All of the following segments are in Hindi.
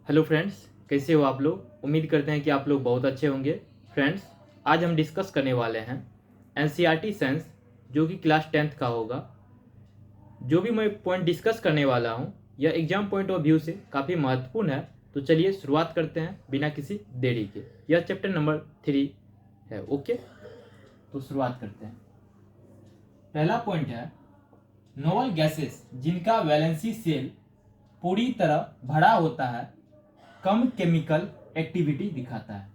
हेलो फ्रेंड्स, कैसे हो आप लोग। उम्मीद करते हैं कि आप लोग बहुत अच्छे होंगे। फ्रेंड्स, आज हम डिस्कस करने वाले हैं एनसीईआरटी साइंस, जो कि क्लास 10th का होगा। जो भी मैं पॉइंट डिस्कस करने वाला हूं, यह एग्जाम पॉइंट ऑफ व्यू से काफ़ी महत्वपूर्ण है। तो चलिए शुरुआत करते हैं बिना किसी देरी के। यह चैप्टर नंबर 3 है। ओके, तो शुरुआत करते हैं। पहला पॉइंट है नोबल गैसेस जिनका वैलेंसी सेल पूरी तरह भरा होता है कम केमिकल एक्टिविटी दिखाता है।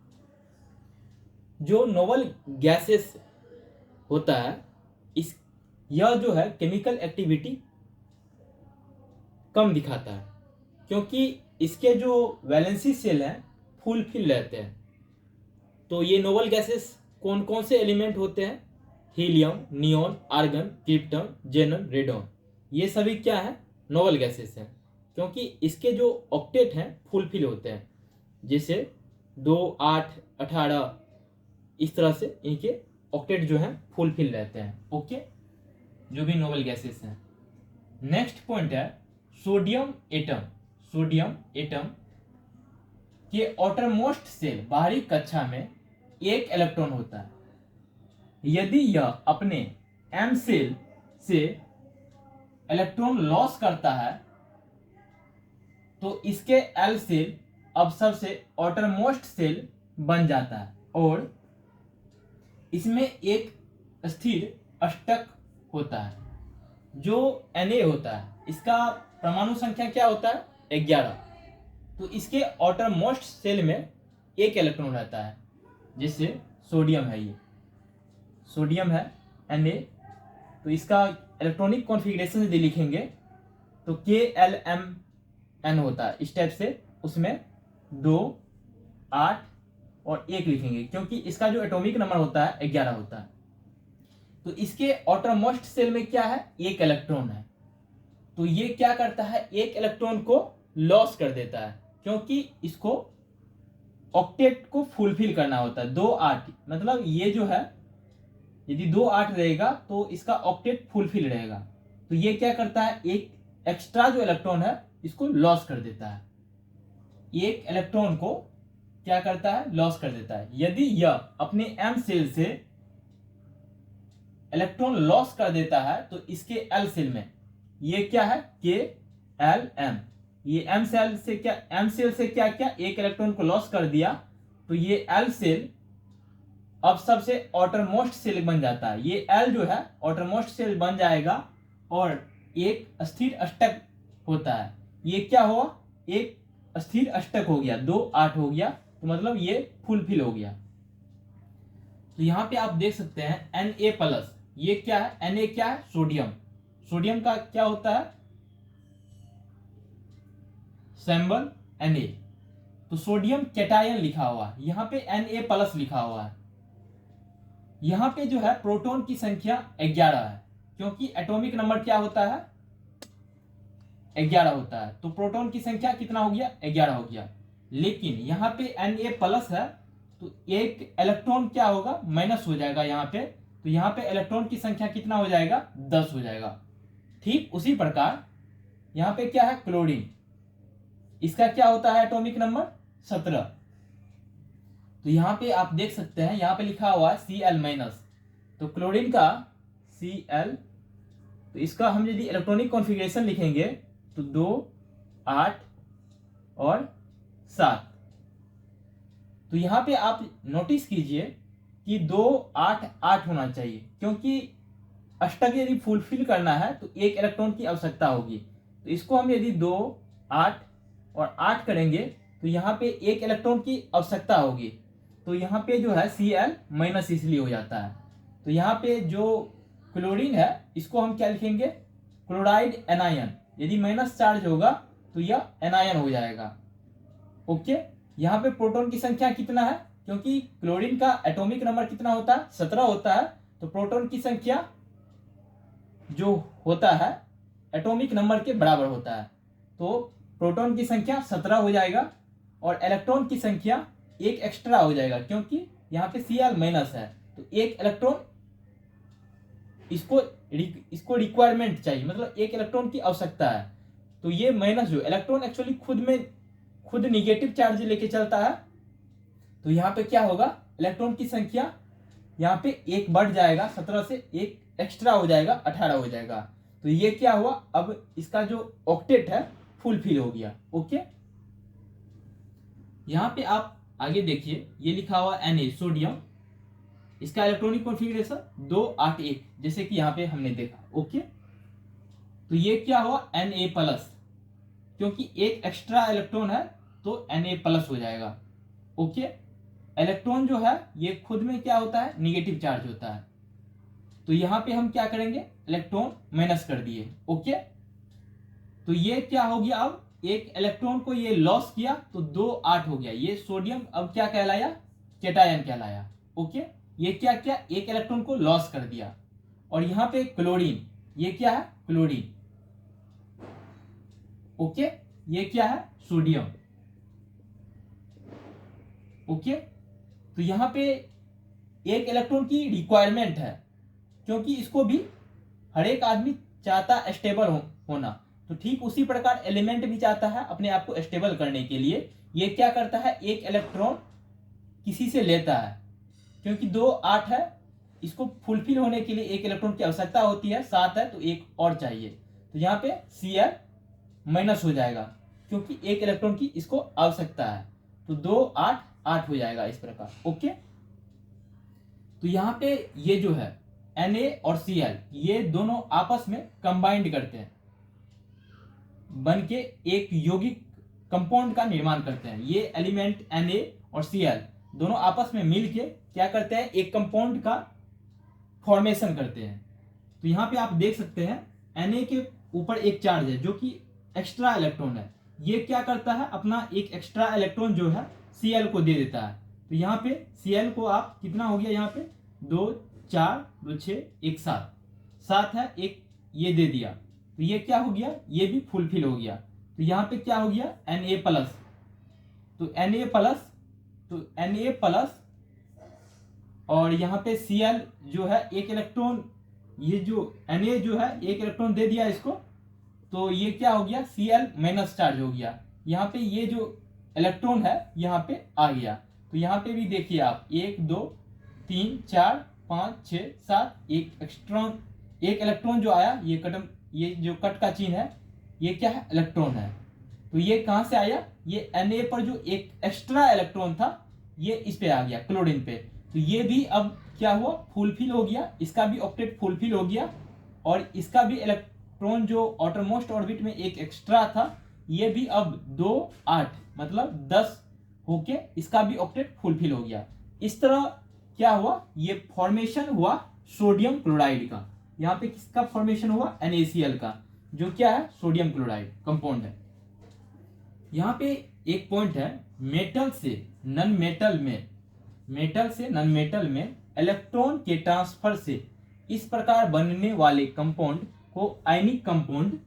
जो नोबल गैसेस होता है, इस यह जो है केमिकल एक्टिविटी कम दिखाता है, क्योंकि इसके जो वैलेंसी सेल हैं फुलफिल रहते हैं। तो ये नोबल गैसेस कौन कौन से एलिमेंट होते हैं? Helium, neon, argon, krypton, जेनन, radon, ये सभी क्या है? नोबल गैसेस हैं, क्योंकि इसके जो ऑक्टेट हैं फुलफिल होते हैं। जैसे 2, 8, 18, इस तरह से इनके ऑक्टेट जो हैं फुलफिल रहते हैं। ओके, जो भी नोबल गैसेस हैं। नेक्स्ट पॉइंट है सोडियम एटम। सोडियम एटम के आउटरमोस्ट सेल बाहरी कक्षा में एक इलेक्ट्रॉन होता है। यदि यह अपने एम सेल से इलेक्ट्रॉन लॉस करता है तो इसके एल सेल अब सबसे आउटरमोस्ट सेल बन जाता है और इसमें एक स्थिर अष्टक होता है जो Na होता है। इसका परमाणु संख्या क्या होता है? 11। तो इसके आउटर मोस्ट सेल में एक इलेक्ट्रॉन रहता है। जैसे सोडियम है, ये सोडियम है Na, तो इसका इलेक्ट्रॉनिक कॉन्फ़िगरेशन यदि लिखेंगे तो KLMN होता है। इस टाइप से उसमें 2, 8 और 1 लिखेंगे, क्योंकि इसका जो एटॉमिक नंबर होता है 11 होता है। तो इसके आउटरमोस्ट सेल में क्या है? एक इलेक्ट्रॉन है। तो ये क्या करता है? एक इलेक्ट्रॉन को लॉस कर देता है, क्योंकि इसको ऑक्टेट को फुलफिल करना होता है। 2, 8 मतलब ये जो है, यदि 2, 8 रहेगा तो इसका ऑक्टेट फुलफिल रहेगा। तो ये क्या करता है? एक एक्स्ट्रा जो इलेक्ट्रॉन है इसको लॉस कर देता है। एक इलेक्ट्रॉन को क्या करता है? लॉस कर देता है। यदि यह अपने एम सेल से इलेक्ट्रॉन लॉस कर देता है तो इसके एल सेल में ये क्या है? KLM। ये एम सेल से क्या क्या एक इलेक्ट्रॉन को लॉस कर दिया, तो ये एल सेल अब सबसे आउटरमोस्ट सेल बन जाता है। ये एल जो है आउटरमोस्ट सेल बन जाएगा और एक स्थिर अष्टक होता है। ये क्या हुआ? एक स्थिर अष्टक हो गया, 2, 8 हो गया, तो मतलब ये फुलफिल हो गया। तो यहां पे आप देख सकते हैं Na+, ये क्या है? Na क्या है? सोडियम। सोडियम का क्या होता है? Symbol Na। तो सोडियम कैटायन लिखा हुआ है, यहां पे Na+ लिखा हुआ है। यहां पे जो है प्रोटॉन की संख्या 11 है, क्योंकि एटॉमिक नंबर क्या होता है? 11 होता है। तो प्रोटॉन की संख्या कितना हो गया? 11 हो गया। लेकिन यहाँ पे Na+ है, तो एक इलेक्ट्रॉन क्या होगा? माइनस हो जाएगा यहाँ पे। तो यहाँ पे इलेक्ट्रॉन की संख्या कितना हो जाएगा? 10 हो जाएगा। ठीक उसी प्रकार यहाँ पे क्या है? क्लोरीन, इसका क्या होता है? Atomic number 17। तो यहाँ पे आप देख सकते हैं, यहाँ पे लिखा हुआ है Cl-। तो क्लोरीन का Cl, तो इसका हम यदि इलेक्ट्रॉनिक कॉन्फ़िगरेशन लिखेंगे तो 2, 8 और 7। तो यहाँ पे आप नोटिस कीजिए कि 2, 8, 8 होना चाहिए, क्योंकि अष्टक यदि फुलफिल करना है तो एक इलेक्ट्रॉन की आवश्यकता होगी। तो इसको हम यदि 2, 8 और 8 करेंगे तो यहाँ पे एक इलेक्ट्रॉन की आवश्यकता होगी। तो यहाँ पे जो है Cl- इसलिए हो जाता है। तो यहाँ पे जो क्लोरीन है इसको हम क्या लिखेंगे? Chloride anion. यदि माइनस चार्ज होगा तो यह एनायन हो जाएगा। ओके, यहाँ पे प्रोटॉन की संख्या कितना है? क्योंकि क्लोरीन का एटॉमिक नंबर कितना होता है? 17 होता है। तो प्रोटॉन की संख्या जो होता है एटॉमिक नंबर के बराबर होता है। तो प्रोटॉन की संख्या 17 हो जाएगा और इलेक्ट्रॉन की संख्या एक एक्स्ट्रा हो जाएगा, क्योंकि यहाँ पे Cl- है। तो एक इलेक्ट्रॉन इसको रिक्वायरमेंट चाहिए, मतलब एक इलेक्ट्रॉन की आवश्यकता है। तो ये माइनस जो इलेक्ट्रॉन एक्चुअली खुद में खुद निगेटिव चार्ज लेके चलता है, तो यहाँ पे क्या होगा, इलेक्ट्रॉन की संख्या यहाँ पे एक बढ़ जाएगा, 17 से एक एक्स्ट्रा हो जाएगा, 18 हो जाएगा। तो ये क्या हुआ, अब इसका जो ऑक्टेट है फुलफिल हो गया। ओके, यहाँ पे आप आगे देखिए, ये लिखा हुआ Na सोडियम, इसका इलेक्ट्रॉनिक कॉन्फ़िगरेशन 281, जैसे कि यहाँ पे हमने देखा। ओके, तो ये क्या हुआ, Na प्लस, क्योंकि एक एक्स्ट्रा इलेक्ट्रॉन है तो Na प्लस हो जाएगा। ओके, इलेक्ट्रॉन जो है ये खुद में क्या होता है, निगेटिव चार्ज होता है, तो यहाँ पे हम क्या करेंगे, इलेक्ट्रॉन माइनस कर दिए। ओके, तो ये क्या हो गया, अब एक इलेक्ट्रॉन को ये लॉस किया तो 2 8 हो गया, ये सोडियम अब क्या कहलाया, कैटायन कहलाया। ओके, ये क्या क्या, एक इलेक्ट्रॉन को लॉस कर दिया। और यहाँ पे क्लोरीन, ये क्या है, क्लोरीन। ओके, ये क्या है, सोडियम। ओके, तो यहाँ पे एक इलेक्ट्रॉन की रिक्वायरमेंट है, क्योंकि इसको भी हर एक आदमी चाहता है स्टेबल होना, तो ठीक उसी प्रकार एलिमेंट भी चाहता है अपने आप को स्टेबल करने के लिए। ये क्या करता है, एक इलेक्ट्रॉन किसी से लेता है, क्योंकि 2 8 है, इसको फुलफिल होने के लिए एक इलेक्ट्रॉन की आवश्यकता होती है, 7 है तो एक और चाहिए, तो यहाँ पे Cl माइनस हो जाएगा, क्योंकि एक इलेक्ट्रॉन की इसको आवश्यकता है, तो 2 8 8 हो जाएगा इस प्रकार। ओके, तो यहाँ पे ये जो है Na और Cl, ये दोनों आपस में कंबाइंड करते हैं, बन के एक यौगिक कंपाउंड का निर्माण करते हैं। ये एलिमेंट Na और Cl दोनों आपस में मिलके क्या करते हैं, एक कंपाउंड का फॉर्मेशन करते हैं। तो यहाँ पे आप देख सकते हैं Na के ऊपर एक चार्ज है जो कि एक्स्ट्रा इलेक्ट्रॉन है, ये क्या करता है, अपना एक एक्स्ट्रा इलेक्ट्रॉन जो है Cl को दे देता है। तो यहाँ पे Cl को आप कितना हो गया, यहाँ पे 2 4 2 6 1 7 7 है, एक ये दे दिया, तो ये क्या हो गया, ये भी फुलफिल हो गया। तो यहाँ पे क्या हो गया, Na प्लस, तो Na प्लस, तो Na प्लस, और यहाँ पे Cl जो है एक इलेक्ट्रॉन, ये जो Na जो है एक इलेक्ट्रॉन दे दिया इसको, तो ये क्या हो गया, Cl माइनस चार्ज हो गया। यहाँ पे ये जो इलेक्ट्रॉन है यहाँ पे आ गया, तो यहाँ पे भी देखिए आप 1 2 3 4 5 6 7, एक इलेक्ट्रॉन जो आया, ये कटम, ये जो कट का चिन्ह है ये क्या है, इलेक्ट्रॉन है। तो ये कहां से आया, ये Na पर जो एक एक्स्ट्रा इलेक्ट्रॉन था ये इस पे आ गया, क्लोरीन पे, तो ये भी अब क्या हुआ, फुलफिल हो गया, इसका भी ऑक्टेट फुलफिल हो गया, और इसका भी इलेक्ट्रॉन जो आउटरमोस्ट ऑर्बिट में एक एक्स्ट्रा था ये भी अब 2 8 मतलब 10 होके इसका भी ऑक्टेट फुलफिल हो गया। इस तरह क्या हुआ, ये फॉर्मेशन हुआ सोडियम क्लोराइड का। यहाँ पे किसका फॉर्मेशन हुआ, NaCl का, जो क्या है, सोडियम क्लोराइड कंपाउंड है। यहाँ पे एक पॉइंट है, मेटल से नॉन मेटल में इलेक्ट्रॉन के ट्रांसफर से इस प्रकार बनने वाले कंपाउंड को आयनिक कंपाउंड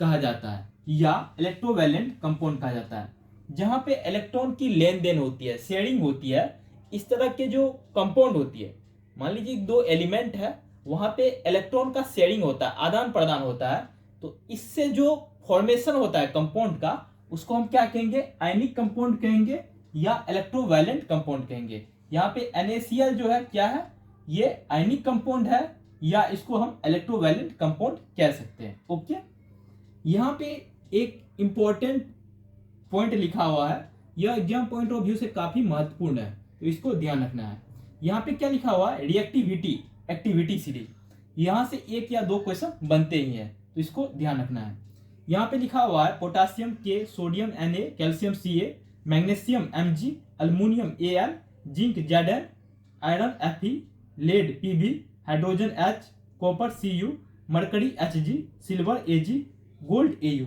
कहा जाता है या इलेक्ट्रोवैलेंट कंपाउंड कहा जाता है, जहां पे इलेक्ट्रॉन की लेन देन होती है, शेयरिंग होती है। इस तरह के जो कंपाउंड होती है, मान लीजिए 2 एलिमेंट है, वहां पे इलेक्ट्रॉन का शेयरिंग होता है, आदान प्रदान होता है, तो इससे जो फॉर्मेशन होता है कंपाउंड का, उसको हम क्या कहेंगे, आयनिक कंपाउंड कहेंगे या इलेक्ट्रोवैलेंट कंपाउंड कहेंगे। यहाँ पे NaCl जो है क्या है, ये आयनिक कंपाउंड है या इसको हम इलेक्ट्रोवैलेंट कंपाउंड कह सकते हैं। ओके, यहाँ पे एक इंपॉर्टेंट पॉइंट लिखा हुआ है, यह एग्जाम पॉइंट ऑफ व्यू से काफी महत्वपूर्ण है, तो इसको ध्यान रखना है। यहाँ पे क्या लिखा हुआ है, रिएक्टिविटी एक्टिविटी सीरीज, यहाँ से 1 या 2 क्वेश्चन बनते ही हैं, तो इसको ध्यान रखना है। यहाँ पे लिखा हुआ है potassium K, sodium Na, calcium Ca, magnesium Mg, aluminium Al, zinc Zn, iron Fe, lead Pb, hydrogen H, copper Cu, mercury Hg, silver Ag, gold Au।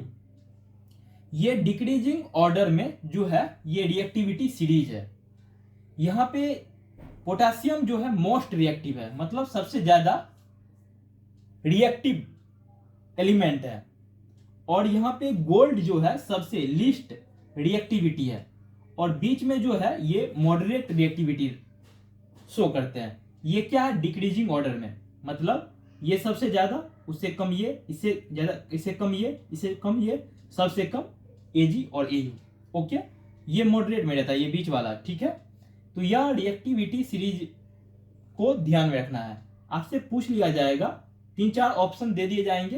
ये डिक्रीजिंग ऑर्डर में जो है ये रिएक्टिविटी सीरीज है। यहाँ पे पोटासियम जो है मोस्ट रिएक्टिव है, मतलब सबसे ज्यादा रिएक्टिव एलिमेंट है, और यहाँ पे गोल्ड जो है सबसे लीस्ट रिएक्टिविटी है, और बीच में जो है ये मॉडरेट रिएक्टिविटी शो करते हैं। ये क्या है, डिक्रीजिंग ऑर्डर में, मतलब ये सबसे ज्यादा, उससे कम ये, इससे ज्यादा, इससे कम ये, इससे कम ये, सबसे कम Ag और Au। ओके, ये मॉडरेट में रहता है, ये बीच वाला, ठीक है। तो यह रिएक्टिविटी सीरीज को ध्यान में रखना है। आपसे पूछ लिया जाएगा, 3-4 ऑप्शन दे दिए जाएंगे,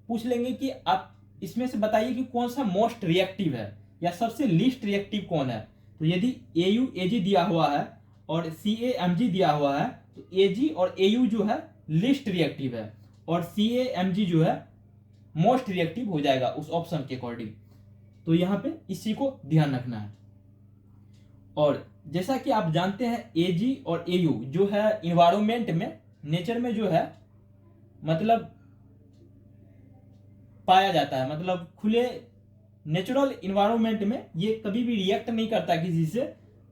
पूछ लेंगे कि आप इसमें से बताइए कि कौन सा मोस्ट रिएक्टिव है या सबसे लीस्ट रिएक्टिव कौन है। तो यदि AU AG दिया हुआ है और CA दिया हुआ है, तो AG और AU जो है लीस्ट रिएक्टिव है और CA जो है मोस्ट रिएक्टिव हो जाएगा उस ऑप्शन के अकॉर्डिंग। तो यहाँ पे इसी को ध्यान रखना है। और जैसा कि आप जानते हैं AG और AU जो है इन्वायरमेंट में, नेचर में जो है मतलब पाया जाता है, मतलब खुले नेचुरल इन्वायरमेंट में ये कभी भी रिएक्ट नहीं करता किसी से,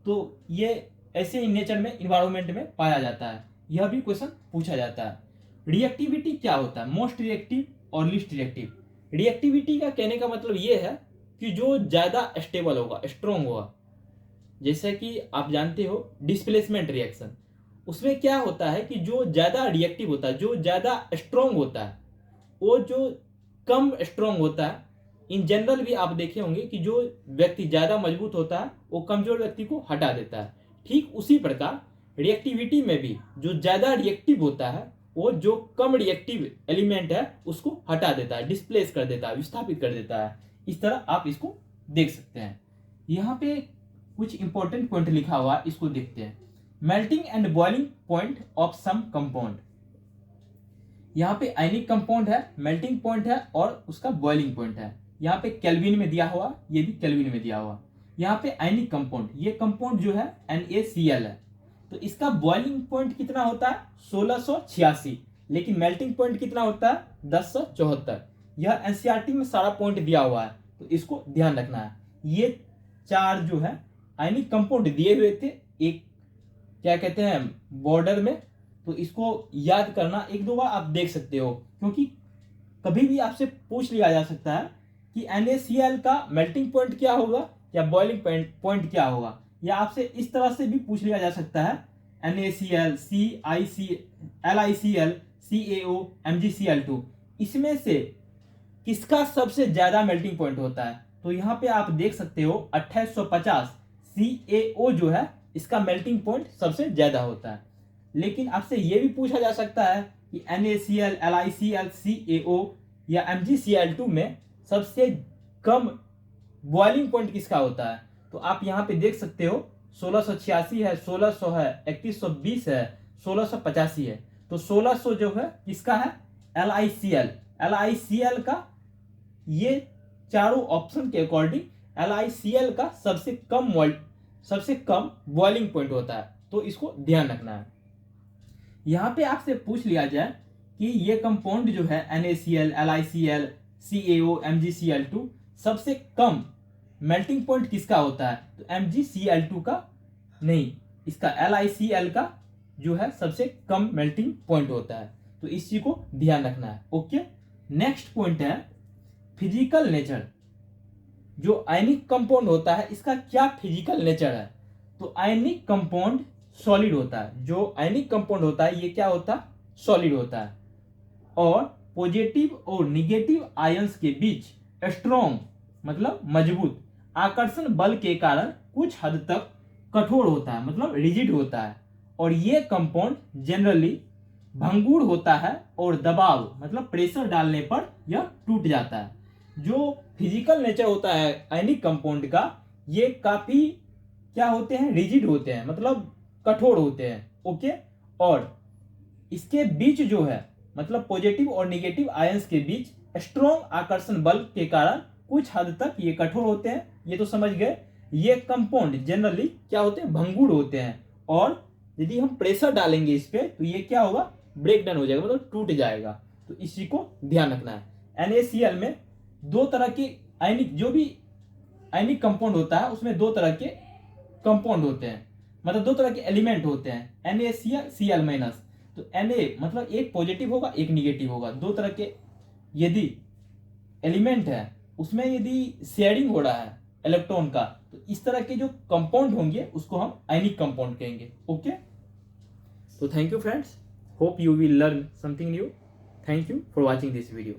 तो ये ऐसे ही नेचर में इन्वायरमेंट में पाया जाता है। यह भी क्वेश्चन पूछा जाता है। रिएक्टिविटी क्या होता है, मोस्ट रिएक्टिव और लीस्ट रिएक्टिव। रिएक्टिविटी का कहने का मतलब ये है कि जो ज्यादा स्टेबल होगा, स्ट्रॉन्ग होगा। जैसे कि आप जानते हो डिस्प्लेसमेंट रिएक्शन, उसमें क्या होता है कि जो ज्यादा रिएक्टिव होता है, जो ज्यादा स्ट्रॉन्ग होता है, वो जो कम स्ट्रॉन्ग होता है। इन जनरल भी आप देखे होंगे कि जो व्यक्ति ज्यादा मजबूत होता है वो कमजोर व्यक्ति को हटा देता है। ठीक उसी प्रकार रिएक्टिविटी में भी जो ज्यादा रिएक्टिव होता है वो जो कम रिएक्टिव एलिमेंट है उसको हटा देता है, डिस्प्लेस कर देता है, विस्थापित कर देता है। इस तरह आप इसको देख सकते हैं। यहाँ पे कुछ इंपॉर्टेंट पॉइंट लिखा हुआ है, इसको देखते हैं। Melting and boiling point of some compound. यहाँ पे आयनिक कंपाउंड है, मेल्टिंग पॉइंट है और उसका बॉइलिंग पॉइंट है। यहाँ पे केल्विन में दिया हुआ, ये भी केल्विन में दिया हुआ। यहाँ पे आयनिक कंपाउंड, ये कंपाउंड जो है NaCl है, तो इसका बॉइलिंग पॉइंट कितना होता है 1686, लेकिन मेल्टिंग पॉइंट कितना होता है 1074। यह NCERT में सारा पॉइंट दिया हुआ है, तो इसको ध्यान रखना है। ये 4 जो है आयनिक कंपाउंड दिए हुए थे एक क्या कहते हैं बॉर्डर में, तो इसको याद करना, 1-2 बार आप देख सकते हो, क्योंकि कभी भी आपसे पूछ लिया जा सकता है कि NaCl का मेल्टिंग पॉइंट क्या होगा या बॉइलिंग पॉइंट क्या होगा, या आपसे इस तरह से भी पूछ लिया जा सकता है NaCl, LiCl, CaO, MgCl2, इसमें से किसका सबसे ज्यादा मेल्टिंग पॉइंट होता है। तो यहाँ पे आप देख सकते हो 2850 CaO जो है इसका मेल्टिंग पॉइंट सबसे ज्यादा होता है। लेकिन आपसे यह भी पूछा जा सकता है कि NaCl, LiCl, CaO या MgCl2 में सबसे कम बॉइलिंग पॉइंट किसका होता है। तो आप यहाँ पे देख सकते हो 1686 है, 1600 है, 3120 है, 1685 है। तो 1600 जो है किसका है LiCl का, ये चारों ऑप्शन के अकॉर्डिंग LiCl का सबसे कम बॉइलिंग पॉइंट होता है, तो इसको ध्यान रखना है। यहाँ पे आपसे पूछ लिया जाए कि ये कंपाउंड जो है NaCl, LiCl, CaO, MgCl2 सबसे कम मेल्टिंग पॉइंट किसका होता है, तो MgCl2 का नहीं, इसका LiCl का जो है सबसे कम मेल्टिंग पॉइंट होता है। तो इस चीज को ध्यान रखना है। ओके, नेक्स्ट पॉइंट है फिजिकल नेचर। जो आयनिक कंपाउंड होता है इसका क्या फिजिकल नेचर है। तो आयनिक कंपाउंड सॉलिड होता है, जो आयनिक कंपाउंड होता है ये क्या होता है सॉलिड होता है, और पॉजिटिव और निगेटिव आयंस के बीच स्ट्रॉन्ग मतलब मजबूत आकर्षण बल के कारण कुछ हद तक कठोर होता है, मतलब रिजिड होता है। और ये कंपाउंड जनरली भंगुर होता है और दबाव मतलब प्रेशर डालने पर यह टूट जाता है। जो फिजिकल नेचर होता है आयनिक कंपाउंड का, ये काफी क्या होते हैं रिजिड होते हैं, मतलब कठोर होते हैं। ओके, और इसके बीच जो है मतलब पॉजिटिव और नेगेटिव आयंस के बीच स्ट्रॉन्ग आकर्षण बल के कारण कुछ हद तक ये कठोर होते हैं। ये तो समझ गए। ये कंपाउंड जनरली क्या होते हैं भंगुर होते हैं, और यदि हम प्रेशर डालेंगे इस पे तो ये क्या होगा ब्रेक डाउन हो जाएगा, मतलब टूट जाएगा। तो इसी को ध्यान रखना है। NaCl में 2 तरह के आयनिक, जो भी आयनिक कंपाउंड होता है उसमें 2 तरह के कंपाउंड होते हैं, मतलब 2 तरह के एलिमेंट होते हैं NaCl, Cl-। तो Na मतलब एक पॉजिटिव होगा एक निगेटिव होगा, 2 तरह के यदि एलिमेंट है उसमें यदि शेयरिंग हो रहा है इलेक्ट्रॉन का, तो इस तरह के जो कंपाउंड होंगे उसको हम आयनिक कंपाउंड कहेंगे। ओके, तो thank you friends, hope you will learn something new. Thank you for watching this video.